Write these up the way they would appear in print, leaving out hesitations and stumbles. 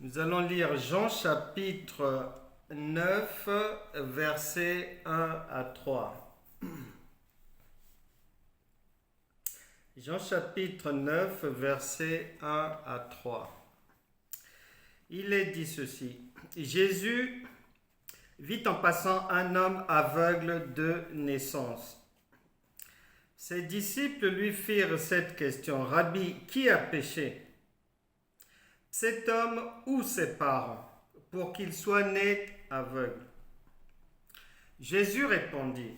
Nous allons lire Jean chapitre 9, versets 1 à 3. Jean chapitre 9, versets 1 à 3. Il est dit ceci. Jésus vit en passant un homme aveugle de naissance. Ses disciples lui firent cette question. Rabbi, qui a péché, cet homme ou ses parents, pour qu'il soit né aveugle? Jésus répondit,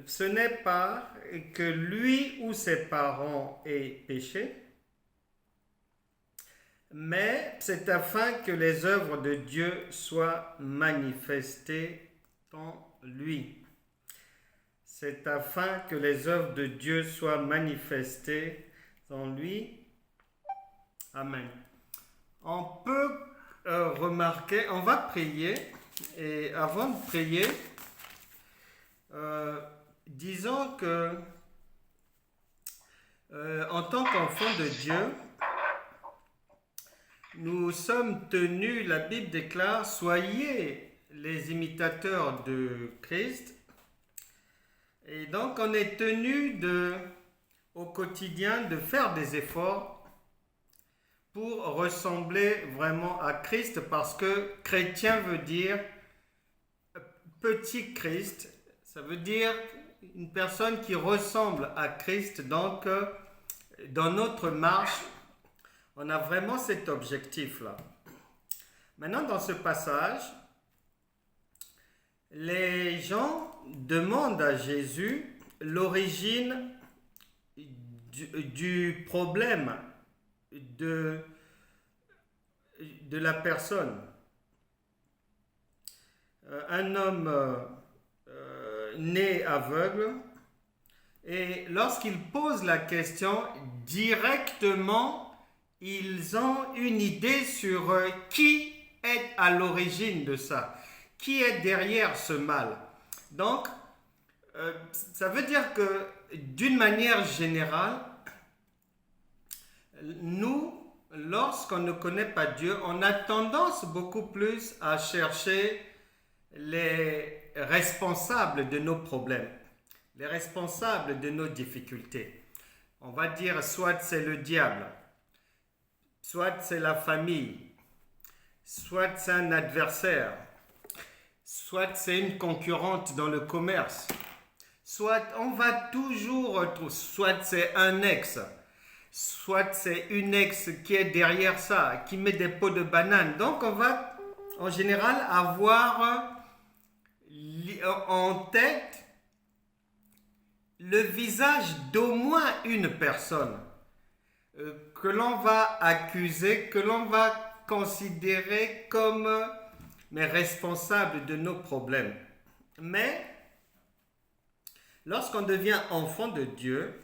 ce n'est pas que lui ou ses parents aient péché, mais c'est afin que les œuvres de Dieu soient manifestées en lui. C'est afin que les œuvres de Dieu soient manifestées en lui. Amen. On peut remarquer, on va prier, et avant de prier, disons que en tant qu'enfant de Dieu, nous sommes tenus, la Bible déclare, soyez les imitateurs de Christ. Et donc on est tenu au quotidien de faire des efforts pour ressembler vraiment à Christ, parce que chrétien veut dire petit Christ, ça veut dire une personne qui ressemble à Christ. Donc dans notre marche, on a vraiment cet objectif-là. Maintenant, dans ce passage, les gens demandent à Jésus l'origine du problème de la personne. Un homme né aveugle, et lorsqu'ils posent la question directement, ils ont une idée sur qui est à l'origine de ça, qui est derrière ce mal. Donc, ça veut dire que d'une manière générale, nous, lorsqu'on ne connaît pas Dieu, on a tendance beaucoup plus à chercher les responsables de nos problèmes, les responsables de nos difficultés. On va dire soit c'est le diable, soit c'est la famille, soit c'est un adversaire, soit c'est une concurrente dans le commerce, soit on va toujours, soit c'est un ex, soit c'est une ex qui est derrière ça, qui met des pots de banane. Donc on va en général avoir en tête le visage d'au moins une personne que l'on va accuser, que l'on va considérer comme responsables de nos problèmes. Mais lorsqu'on devient enfant de Dieu,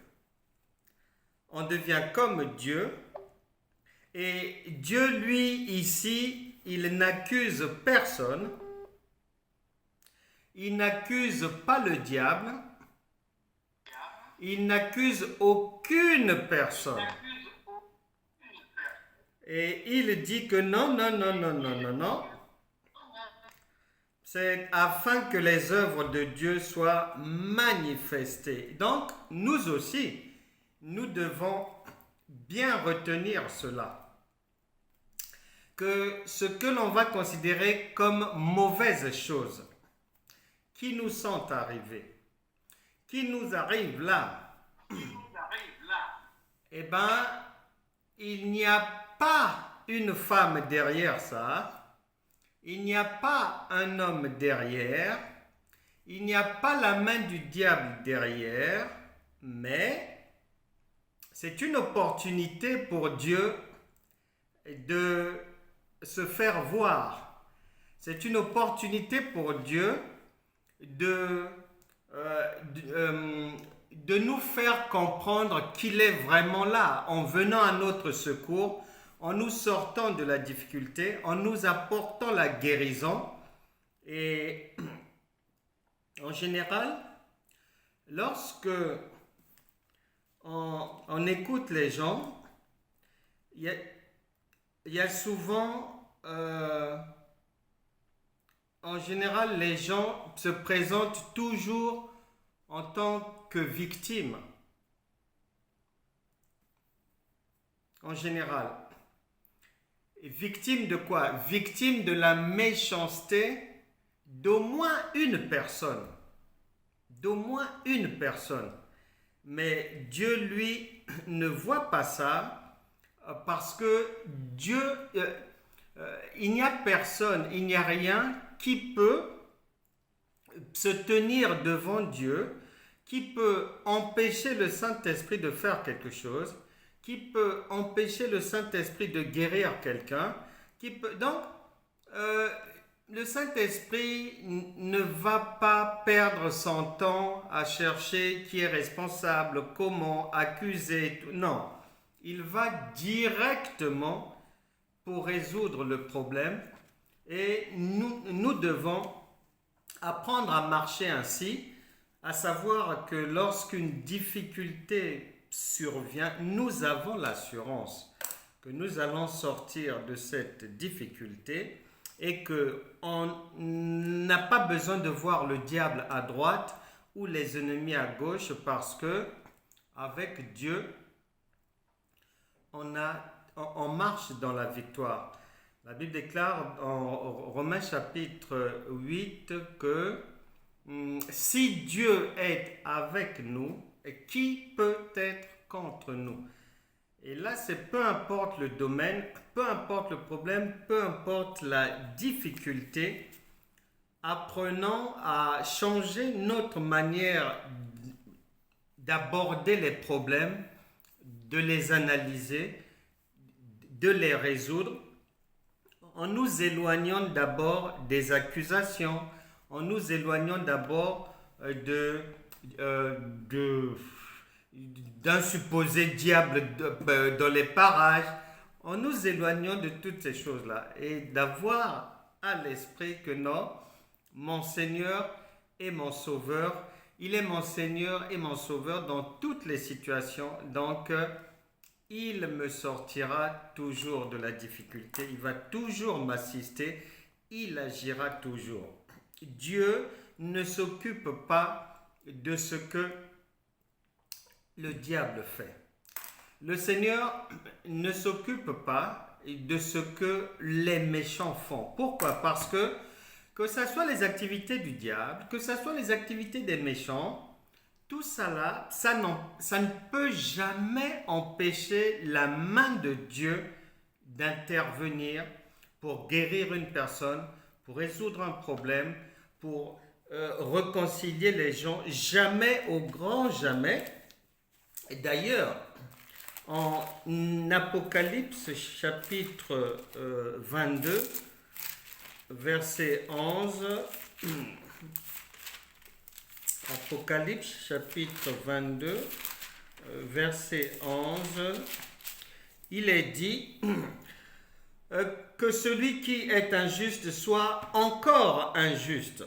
on devient comme Dieu, et Dieu, lui, ici, il n'accuse personne, il n'accuse pas le diable, il n'accuse aucune personne. Et il dit que non, c'est afin que les œuvres de Dieu soient manifestées. Donc, nous aussi, nous devons bien retenir cela. Que ce que l'on va considérer comme mauvaises choses, qui nous sont arrivées, qui nous arrivent là, eh bien, il n'y a pas une femme derrière ça, il n'y a pas un homme derrière, il n'y a pas la main du diable derrière, mais c'est une opportunité pour Dieu de se faire voir. C'est une opportunité pour Dieu de nous faire comprendre qu'il est vraiment là, en venant à notre secours, en nous sortant de la difficulté, en nous apportant la guérison. Et en général, lorsque on écoute les gens, il y a souvent, en général, les gens se présentent toujours en tant que victimes, en général. Et victime de quoi? Victime de la méchanceté d'au moins une personne. D'au moins une personne. Mais Dieu, lui, ne voit pas ça parce que Dieu, il n'y a personne, il n'y a rien qui peut se tenir devant Dieu, qui peut empêcher le Saint-Esprit de faire quelque chose, qui peut empêcher le Saint-Esprit de guérir quelqu'un, qui peut... Donc, le Saint-Esprit ne va pas perdre son temps à chercher qui est responsable, comment, accuser, non. Il va directement pour résoudre le problème et nous devons apprendre à marcher ainsi, à savoir que lorsqu'une difficulté survient, nous avons l'assurance que nous allons sortir de cette difficulté et qu'on n'a pas besoin de voir le diable à droite ou les ennemis à gauche parce que avec Dieu, on marche dans la victoire. La Bible déclare en Romains chapitre 8 que si Dieu est avec nous, qui peut être contre nous? Et là, c'est peu importe le domaine, peu importe le problème, peu importe la difficulté, apprenons à changer notre manière d'aborder les problèmes, de les analyser, de les résoudre, en nous éloignant d'abord des accusations, en nous éloignant d'abord d'un supposé diable dans les parages, en nous éloignant de toutes ces choses-là et d'avoir à l'esprit que non, mon Seigneur est mon Sauveur, il est mon Seigneur et mon Sauveur dans toutes les situations, donc il me sortira toujours de la difficulté, il va toujours m'assister, il agira toujours. Dieu ne s'occupe pas de ce que le diable fait. Le Seigneur ne s'occupe pas de ce que les méchants font. Pourquoi? Parce que ce soit les activités du diable, que ce soit les activités des méchants, tout ça là, ça ne peut jamais empêcher la main de Dieu d'intervenir pour guérir une personne, pour résoudre un problème, pour réconcilier les gens. Jamais, au grand jamais. Et d'ailleurs, en Apocalypse chapitre 22, verset 11, Apocalypse chapitre 22, verset 11, il est dit que celui qui est injuste soit encore injuste,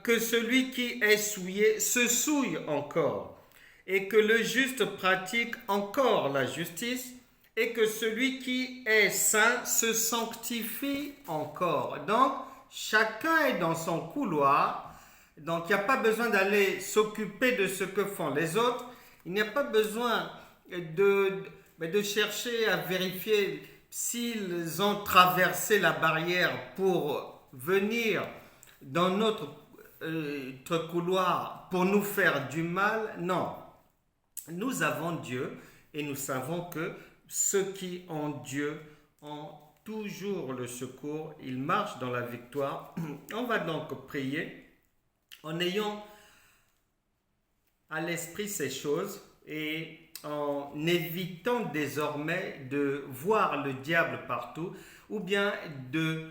que celui qui est souillé se souille encore, et que le juste pratique encore la justice, et que celui qui est saint se sanctifie encore. Donc, chacun est dans son couloir. Donc, il n'y a pas besoin d'aller s'occuper de ce que font les autres. Il n'y a pas besoin de chercher à vérifier s'ils ont traversé la barrière pour venir dans notre couloir pour nous faire du mal. Non. Nous avons Dieu et nous savons que ceux qui ont Dieu ont toujours le secours. Ils marchent dans la victoire. On va donc prier en ayant à l'esprit ces choses et en évitant désormais de voir le diable partout ou bien de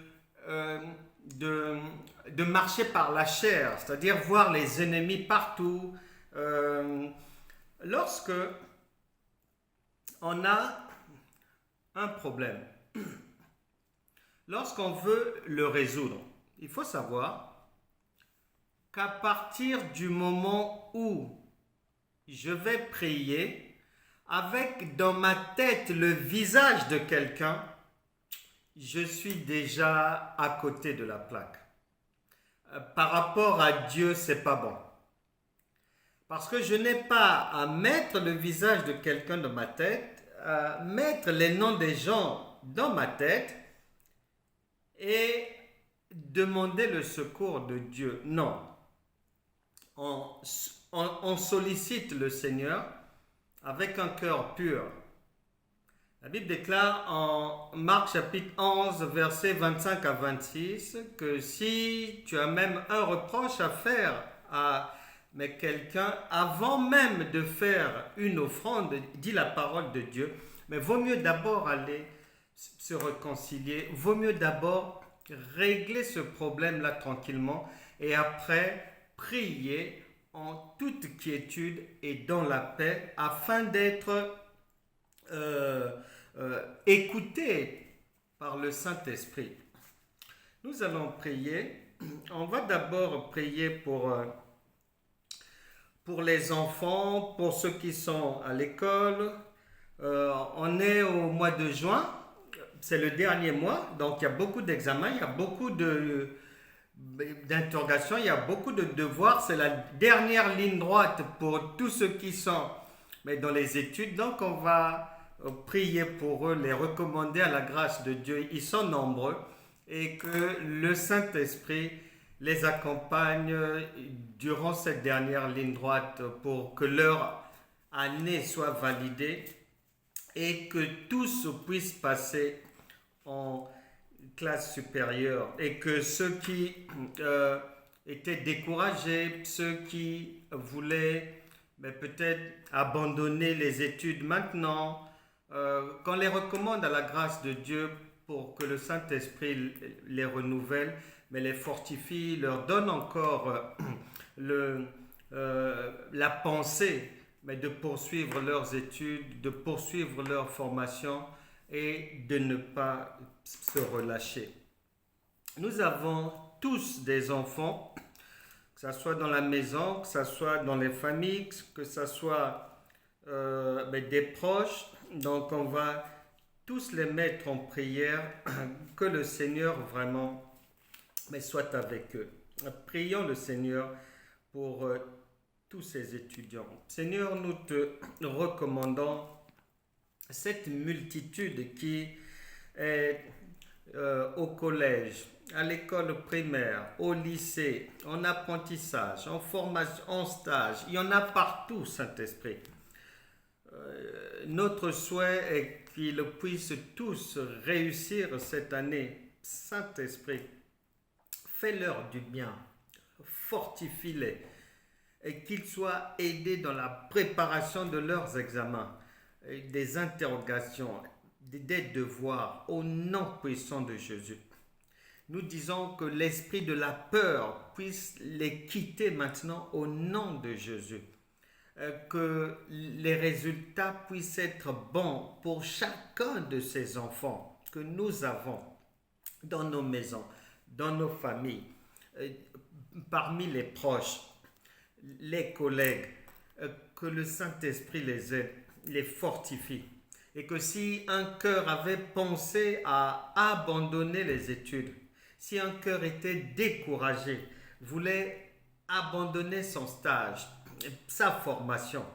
marcher par la chair, c'est-à-dire voir les ennemis partout. Lorsque on a un problème, lorsqu'on veut le résoudre, il faut savoir qu'à partir du moment où je vais prier avec dans ma tête le visage de quelqu'un, je suis déjà à côté de la plaque. Par rapport à Dieu, c'est pas bon. Parce que je n'ai pas à mettre le visage de quelqu'un dans ma tête, à mettre les noms des gens dans ma tête et demander le secours de Dieu. Non. On sollicite le Seigneur avec un cœur pur. La Bible déclare en Marc chapitre 11, versets 25 à 26, que si tu as même un reproche à faire à quelqu'un, avant même de faire une offrande, dit la parole de Dieu, mais vaut mieux d'abord aller se réconcilier, vaut mieux d'abord régler ce problème-là tranquillement et après prier en toute quiétude et dans la paix afin d'être écouté par le Saint-Esprit. Nous allons prier. On va d'abord prier pour les enfants, pour ceux qui sont à l'école. On est au mois de juin, c'est le dernier mois, donc il y a beaucoup d'examens, il y a beaucoup d'interrogations, il y a beaucoup de devoirs. C'est la dernière ligne droite pour tous ceux qui sont dans les études. Donc on va prier pour eux, les recommander à la grâce de Dieu. Ils sont nombreux et que le Saint-Esprit les accompagne durant cette dernière ligne droite pour que leur année soit validée et que tous puissent passer en classe supérieure et que ceux qui étaient découragés, ceux qui voulaient peut-être abandonner les études maintenant, qu'on les recommande à la grâce de Dieu pour que le Saint-Esprit les renouvelle, mais les fortifie, leur donne encore la pensée de poursuivre leurs études, de poursuivre leur formation et de ne pas se relâcher. Nous avons tous des enfants, que ce soit dans la maison, que ce soit dans les familles, que ce soit des proches. Donc on va tous les mettre en prière, que le Seigneur vraiment soit avec eux. Prions le Seigneur pour tous ces étudiants. Seigneur, nous te recommandons cette multitude qui est au collège, à l'école primaire, au lycée, en apprentissage, en formation, en stage. Il y en a partout, Saint-Esprit. Notre souhait est qu'ils puissent tous réussir cette année. Saint-Esprit, fais-leur du bien, fortifie-les et qu'ils soient aidés dans la préparation de leurs examens, des interrogations, des devoirs au nom puissant de Jésus. Nous disons que l'esprit de la peur puisse les quitter maintenant au nom de Jésus. Que les résultats puissent être bons pour chacun de ces enfants que nous avons dans nos maisons, dans nos familles, parmi les proches, les collègues, que le Saint-Esprit les aide, les fortifie. Et que si un cœur avait pensé à abandonner les études, si un cœur était découragé, voulait abandonner son stage, sa formation,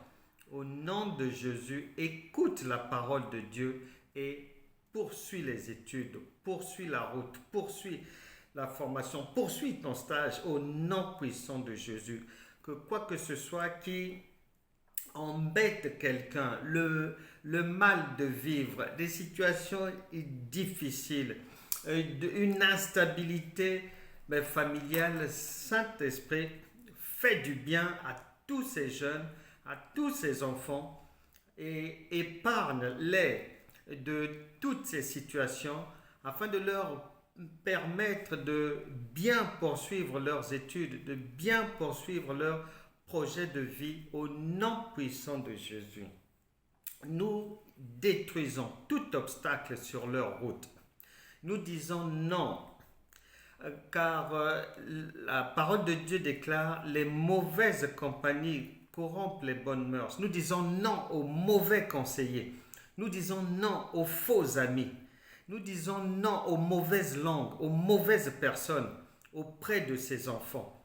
au nom de Jésus, écoute la parole de Dieu et poursuis les études, poursuis la route, poursuis la formation, poursuis ton stage au nom puissant de Jésus. Que quoi que ce soit qui embête quelqu'un, le mal de vivre, des situations difficiles, une instabilité familiale, Saint-Esprit, fais du bien à tous ces jeunes, à tous ces enfants et épargne-les de toutes ces situations afin de leur permettre de bien poursuivre leurs études, de bien poursuivre leur projet de vie au nom puissant de Jésus. Nous détruisons tout obstacle sur leur route. Nous disons non, car la parole de Dieu déclare les mauvaises compagnies corrompent les bonnes mœurs. Nous disons non aux mauvais conseillers. Nous disons non aux faux amis. Nous disons non aux mauvaises langues, aux mauvaises personnes auprès de ces enfants.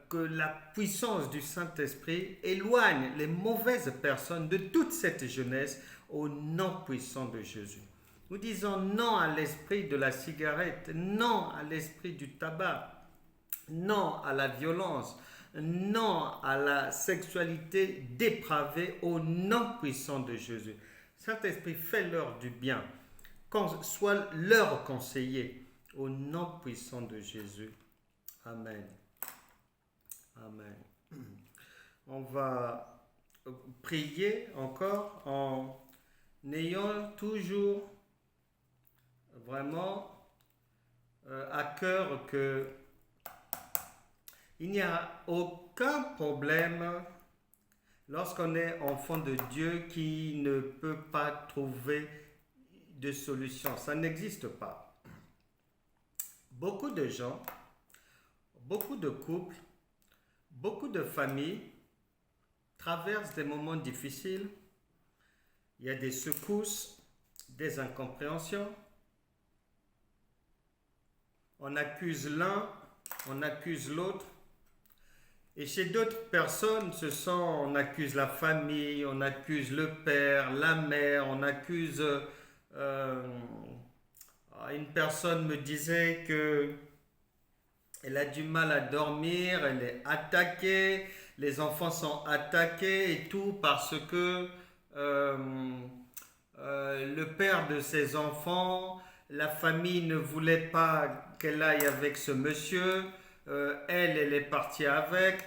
Que la puissance du Saint-Esprit éloigne les mauvaises personnes de toute cette jeunesse au nom puissant de Jésus. Nous disons non à l'esprit de la cigarette, non à l'esprit du tabac, non à la violence, non à la sexualité dépravée au nom puissant de Jésus. Saint-Esprit, fais-leur du bien, sois leur conseiller au nom puissant de Jésus. Amen. Amen. On va prier encore en ayant toujours vraiment à cœur que il n'y a aucun problème lorsqu'on est enfant de Dieu qui ne peut pas trouver de solution. Ça n'existe pas. Beaucoup de gens, beaucoup de couples, beaucoup de familles traversent des moments difficiles. Il y a des secousses, des incompréhensions. On accuse l'un, on accuse l'autre. Et chez d'autres personnes, on accuse la famille, on accuse le père, la mère, on accuse... une personne me disait que elle a du mal à dormir, elle est attaquée, les enfants sont attaqués et tout parce que le père de ses enfants, la famille ne voulait pas qu'elle aille avec ce monsieur, elle est partie avec,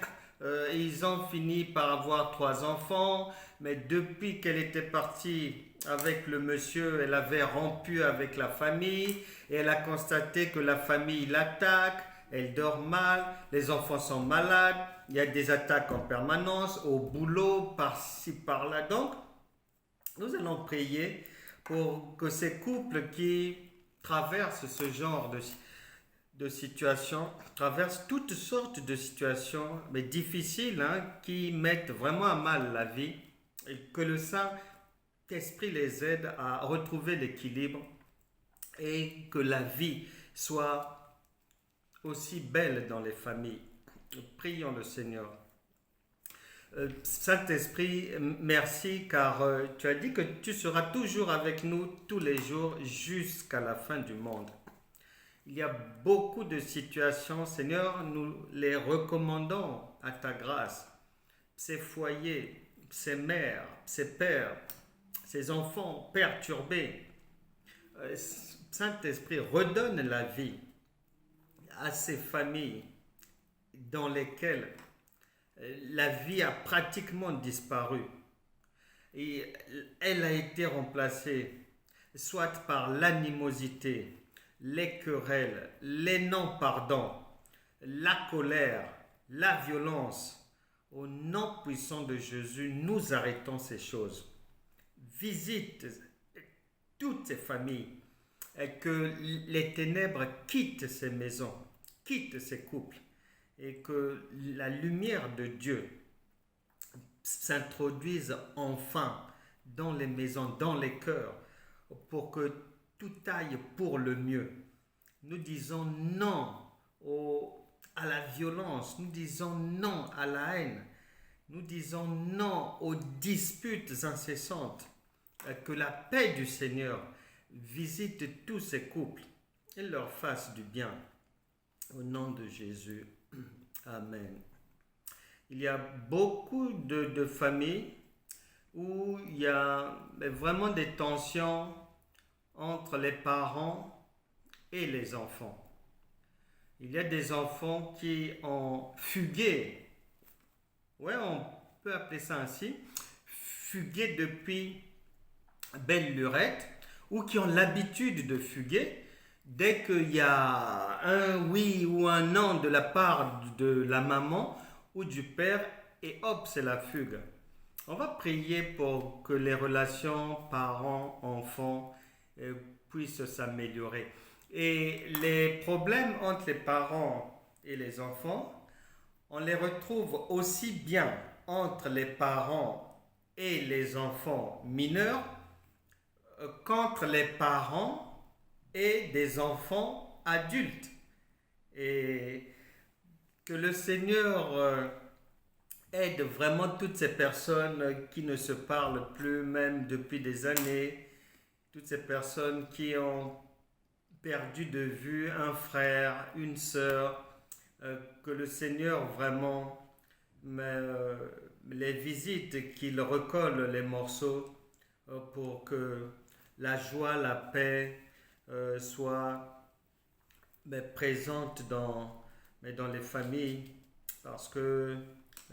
ils ont fini par avoir 3 enfants, mais depuis qu'elle était partie avec le monsieur, elle avait rompu avec la famille et elle a constaté que la famille l'attaque, elle dort mal, les enfants sont malades, il y a des attaques en permanence, au boulot, par-ci, par-là. Donc, nous allons prier pour que ces couples qui traversent ce genre de situations, traversent toutes sortes de situations, mais difficiles, qui mettent vraiment à mal la vie, et que le Saint-Esprit les aide à retrouver l'équilibre et que la vie soit aussi belle dans les familles. Prions le Seigneur. Saint-Esprit, merci car tu as dit que tu seras toujours avec nous tous les jours jusqu'à la fin du monde. Il y a beaucoup de situations, Seigneur, nous les recommandons à ta grâce. Ces foyers, ces mères, ces pères, ces enfants perturbés. Saint-Esprit, redonne la vie à ces familles dans lesquelles la vie a pratiquement disparu et elle a été remplacée soit par l'animosité, les querelles, les non-pardons, la colère, la violence. Au nom puissant de Jésus, nous arrêtons ces choses. Visite toutes ces familles et que les ténèbres quittent ces maisons, quittent ces couples et que la lumière de Dieu s'introduise enfin dans les maisons, dans les cœurs, pour que tout aille pour le mieux. Nous disons non à la violence, nous disons non à la haine, nous disons non aux disputes incessantes. Que la paix du Seigneur visite tous ces couples et leur fasse du bien. Au nom de Jésus. Amen. Il y a beaucoup de familles où il y a vraiment des tensions entre les parents et les enfants. Il y a des enfants qui ont fugué, ouais, on peut appeler ça ainsi, fugué depuis belle lurette, ou qui ont l'habitude de fuguer dès qu'il y a un oui ou un non de la part de la maman ou du père, et hop, c'est la fugue. On va prier pour que les relations parents-enfants puissent s'améliorer. Et les problèmes entre les parents et les enfants, on les retrouve aussi bien entre les parents et les enfants mineurs qu'entre les parents et des enfants adultes. Et que le Seigneur aide vraiment toutes ces personnes qui ne se parlent plus, même depuis des années, toutes ces personnes qui ont perdu de vue un frère, une sœur, que le Seigneur vraiment les visite, qu'il recolle les morceaux pour que la joie, la paix soit présente dans les familles, parce que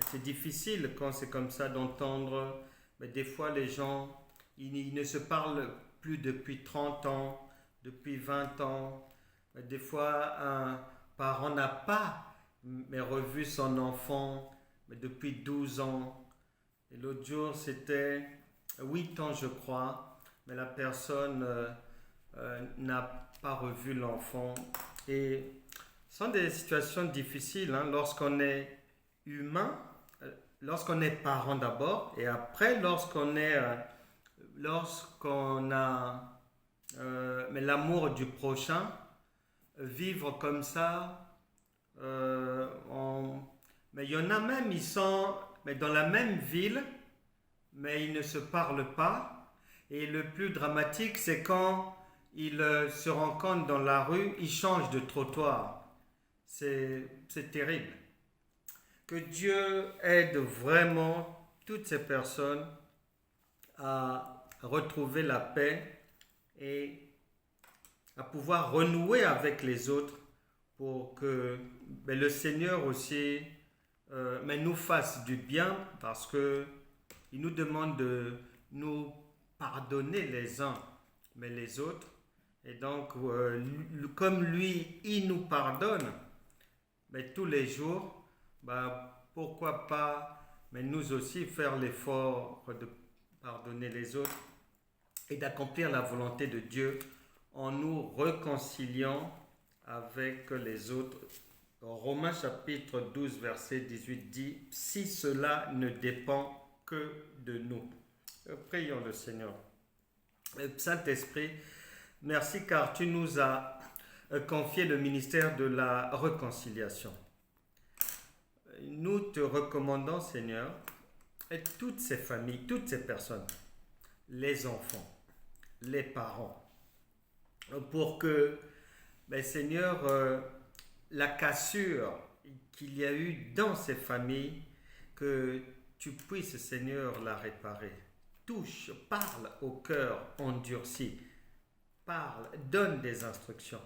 c'est difficile quand c'est comme ça d'entendre, mais des fois les gens, ils ne se parlent plus depuis 30 ans, depuis 20 ans. Des fois, un parent n'a pas revu son enfant depuis 12 ans. Et l'autre jour, c'était 8 ans, je crois, mais la personne n'a pas revu l'enfant. Et ce sont des situations difficiles lorsqu'on est humain, lorsqu'on est parent d'abord, et après lorsqu'on a l'amour du prochain, vivre comme ça. Mais il y en a même, ils sont dans la même ville, mais ils ne se parlent pas. Et le plus dramatique, c'est quand ils se rencontrent dans la rue, ils changent de trottoir. C'est terrible. Que Dieu aide vraiment toutes ces personnes à retrouver la paix et à pouvoir renouer avec les autres pour que le Seigneur aussi nous fasse du bien, parce que il nous demande de nous pardonner les uns mais les autres. Et donc, comme lui, il nous pardonne, mais tous les jours, pourquoi pas, mais nous aussi faire l'effort de pardonner les autres et d'accomplir la volonté de Dieu en nous réconciliant avec les autres. Romains chapitre 12, verset 18 dit « Si cela ne dépend que de nous ». Prions le Seigneur. Saint-Esprit, merci car tu nous as confié le ministère de la réconciliation. Nous te recommandons, Seigneur, et toutes ces familles, toutes ces personnes, les enfants, les parents, pour que, Seigneur, la cassure qu'il y a eu dans ces familles, que tu puisses, Seigneur, la réparer. Touche, parle au cœur endurci, parle, donne des instructions.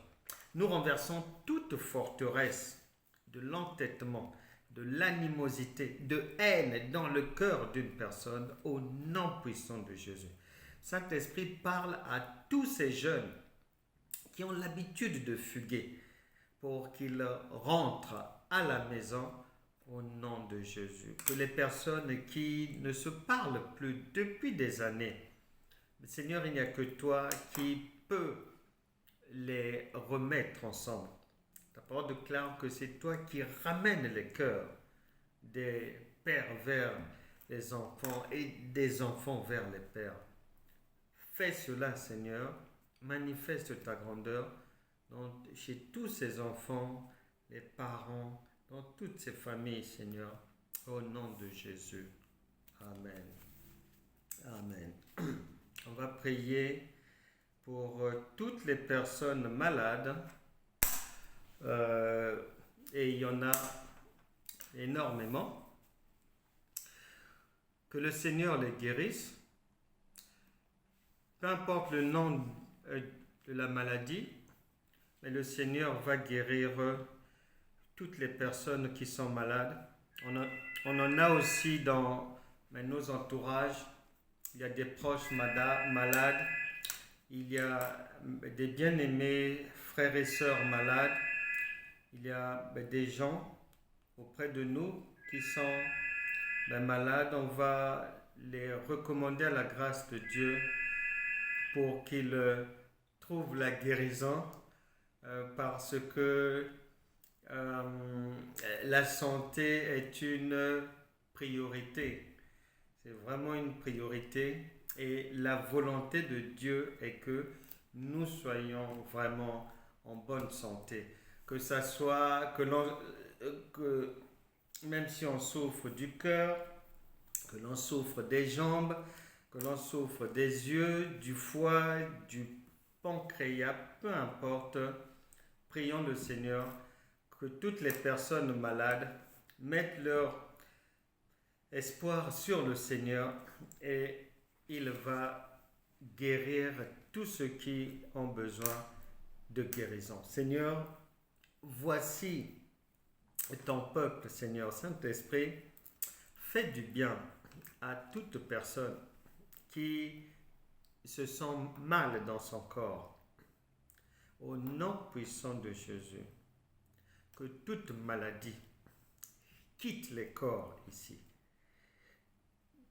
Nous renversons toute forteresse de l'entêtement, de l'animosité, de haine dans le cœur d'une personne au nom puissant de Jésus. Saint-Esprit, parle à tous ces jeunes qui ont l'habitude de fuguer pour qu'ils rentrent à la maison au nom de Jésus. Que les personnes qui ne se parlent plus depuis des années, Seigneur, il n'y a que toi qui peux les remettre ensemble. Ta parole déclare que c'est toi qui ramènes les cœurs des pères vers les enfants et des enfants vers les pères. Fais cela, Seigneur. Manifeste ta grandeur chez tous ces enfants, les parents, dans toutes ces familles, Seigneur. Au nom de Jésus. Amen. Amen. On va prier pour toutes les personnes malades. Et il y en a énormément. Que le Seigneur les guérisse. Peu importe le nom de la maladie, mais le Seigneur va guérir toutes les personnes qui sont malades. On en a aussi dans nos entourages. Il y a des proches malades. Il y a des bien-aimés frères et sœurs malades. Il y a des gens auprès de nous qui sont malades. On va les recommander à la grâce de Dieu pour qu'ils trouvent la guérison, parce que la santé est une priorité. C'est vraiment une priorité, et la volonté de Dieu est que nous soyons vraiment en bonne santé. Que ça soit, que même si on souffre du cœur, que l'on souffre des jambes, que l'on souffre des yeux, du foie, du pancréas, peu importe, prions le Seigneur que toutes les personnes malades mettent leur espoir sur le Seigneur et il va guérir tous ceux qui ont besoin de guérison. Seigneur, voici ton peuple, Seigneur. Saint-Esprit, fais du bien à toute personne qui se sent mal dans son corps. Au nom puissant de Jésus, que toute maladie quitte les corps ici.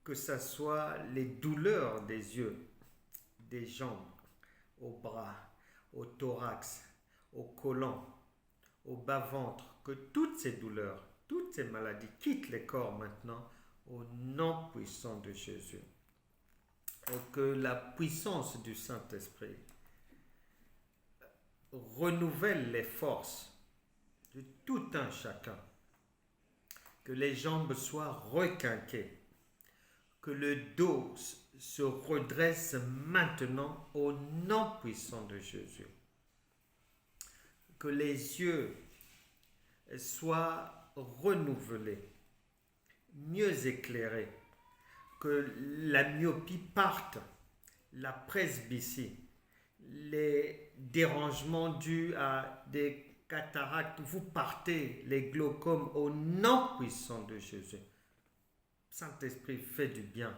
Que ce soit les douleurs des yeux, des jambes, au bras, au thorax, au côlon, au bas-ventre, que toutes ces douleurs, toutes ces maladies quittent les corps maintenant au nom puissant de Jésus. Et que la puissance du Saint-Esprit renouvelle les forces de tout un chacun. Que les jambes soient requinquées, que le dos se redresse maintenant au nom puissant de Jésus. Que les yeux soient renouvelés, mieux éclairés, que la myopie parte, la presbytie, les dérangements dus à des cataractes, vous partez, les glaucomes au nom puissant de Jésus. Saint-Esprit, fais du bien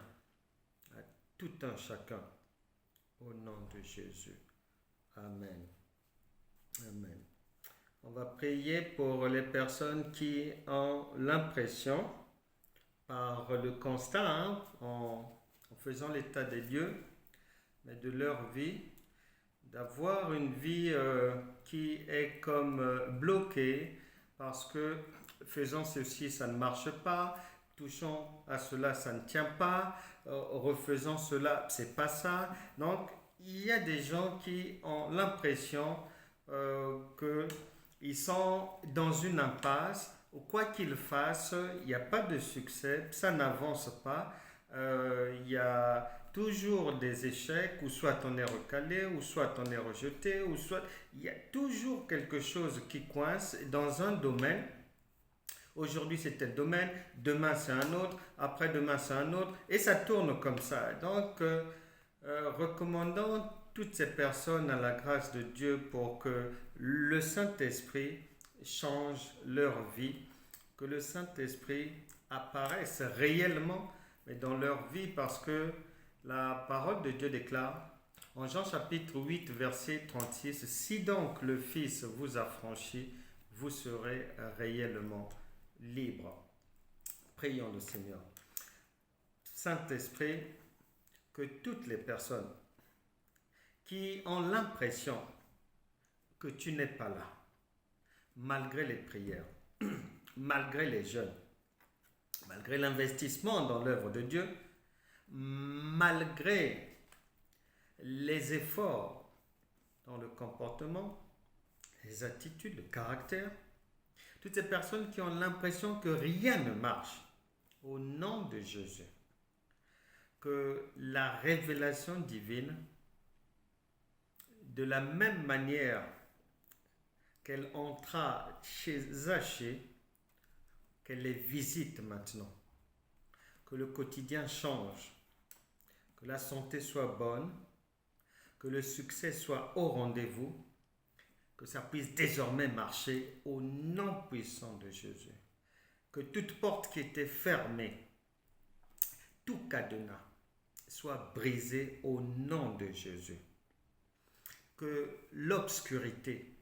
à tout un chacun au nom de Jésus. Amen. Amen. On va prier pour les personnes qui ont l'impression, par le constat, en faisant l'état des lieux, mais de leur vie, d'avoir une vie qui est comme bloquée parce que faisant ceci, ça ne marche pas, touchant à cela, ça ne tient pas, refaisant cela, c'est pas ça. Donc, il y a des gens qui ont l'impression qu'ils sont dans une impasse, ou quoi qu'ils fassent, il n'y a pas de succès, ça n'avance pas, il y a toujours des échecs, ou soit on est recalé, ou soit on est rejeté, ou soit il y a toujours quelque chose qui coince dans un domaine. Aujourd'hui c'est tel domaine, demain c'est un autre, après-demain c'est un autre, et ça tourne comme ça. Donc, recommandons toutes ces personnes à la grâce de Dieu pour que le Saint-Esprit change leur vie, que le Saint-Esprit apparaisse réellement dans leur vie, parce que la parole de Dieu déclare en Jean chapitre 8 verset 36, « Si donc le Fils vous affranchit, vous serez réellement libre. » Prions le Seigneur. Saint-Esprit, que toutes les personnes qui ont l'impression que tu n'es pas là, malgré les prières, malgré les jeûnes, malgré l'investissement dans l'œuvre de Dieu, malgré les efforts dans le comportement, les attitudes, le caractère, toutes ces personnes qui ont l'impression que rien ne marche, au nom de Jésus, que la révélation divine, de la même manière qu'elle entra chez Zachée, qu'elle les visite maintenant, que le quotidien change, que la santé soit bonne, que le succès soit au rendez-vous, que ça puisse désormais marcher au nom puissant de Jésus. Que toute porte qui était fermée, tout cadenas, soit brisé au nom de Jésus. Que l'obscurité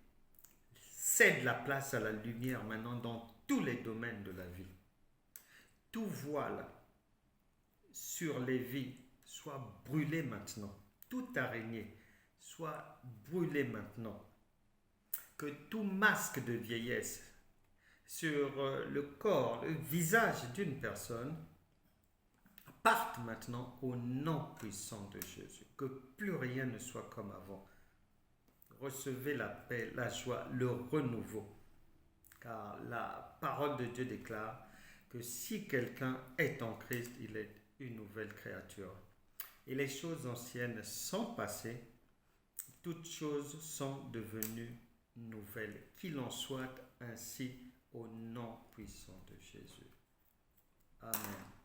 cède la place à la lumière maintenant dans tous les domaines de la vie. Tout voile sur les vies soit brûlé maintenant. Toute araignée soit brûlée maintenant. Que tout masque de vieillesse sur le corps, le visage d'une personne parte maintenant au nom puissant de Jésus. Que plus rien ne soit comme avant. recevez la paix, la joie, le renouveau. Car la parole de Dieu déclare que si quelqu'un est en Christ, il est une nouvelle créature. Et les choses anciennes sont passées, toutes choses sont devenues nouvelles. Qu'il en soit ainsi au nom puissant de Jésus. Amen.